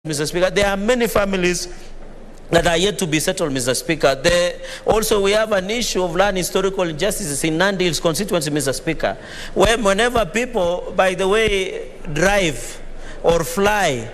Mr. Speaker, there are many families that are yet to be settled, Mr. Speaker. Also, we have an issue of land historical injustices in Nandi Hills Constituency, Mr. Speaker, where whenever people, by the way, drive or fly,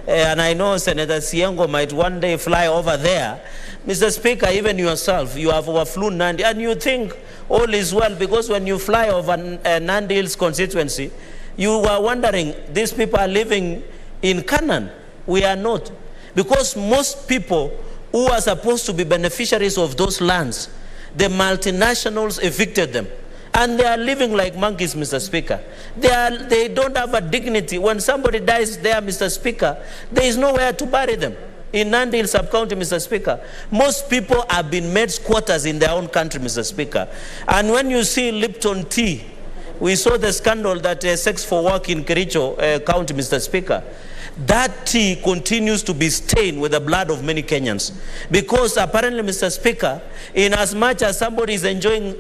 and I know Senator Siengo might one day fly over there, Mr. Speaker, even yourself, you have overflown Nandi, and you think all is well, because when you fly over Nandi Hills Constituency, you are wondering, these people are living in Canaan. We are not. Because most people who are supposed to be beneficiaries of those lands, the multinationals evicted them. And they are living like monkeys, Mr. Speaker. They don't have a dignity. When somebody dies there, Mr. Speaker, there is nowhere to bury them. In Nandi Hills Sub-County, Mr. Speaker, most people have been made squatters in their own country, Mr. Speaker. And when you see Lipton tea, we saw the scandal that sex for work in Kericho County, Mr. Speaker. That tea continues to be stained with the blood of many Kenyans. Because apparently, Mr. Speaker, in as much as somebody is enjoying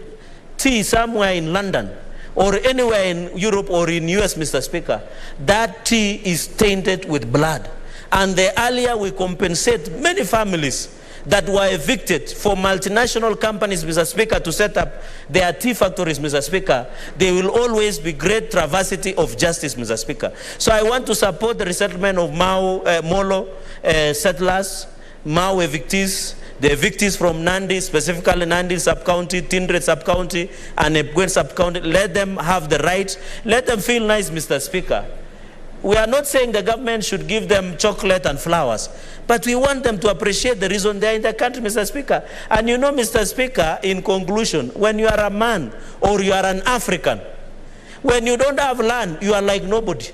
tea somewhere in London or anywhere in Europe or in US, Mr. Speaker, that tea is tainted with blood. And the earlier we compensate many families that were evicted for multinational companies, Mr. Speaker, to set up their tea factories, Mr. Speaker, there will always be great travesty of justice, Mr. Speaker. So I want to support the resettlement of Molo settlers, Mau evictees, the evictees from Nandi, specifically Nandi Sub-County, Tindred Sub-County, and Ebgwen Sub-County. Let them have the right. Let them feel nice, Mr. Speaker. We are not saying the government should give them chocolate and flowers, but we want them to appreciate the reason they are in the country, Mr. Speaker. And you know, Mr. Speaker, in conclusion, when you are a man or you are an African, when you don't have land, you are like nobody.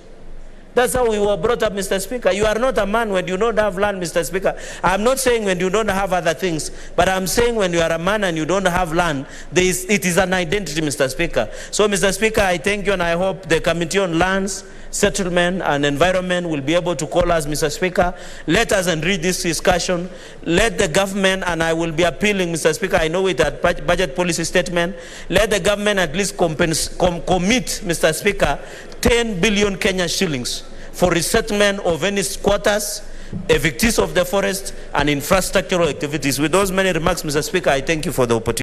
That's how we were brought up, Mr. Speaker. You are not a man when you don't have land, Mr. Speaker. I'm not saying when you don't have other things, but I'm saying when you are a man and you don't have land, it is an identity, Mr. Speaker. So, Mr. Speaker, I thank you, and I hope the Committee on Lands, Settlement and Environment will be able to call us, Mr. Speaker. Let us enrich this discussion. Let the government, and I will be appealing, Mr. Speaker, I know it at budget policy statement, let the government at least commit, Mr. Speaker, 10 billion Kenya shillings for resettlement of any squatters, evictees of the forest, and infrastructural activities. With those many remarks, Mr. Speaker, I thank you for the opportunity.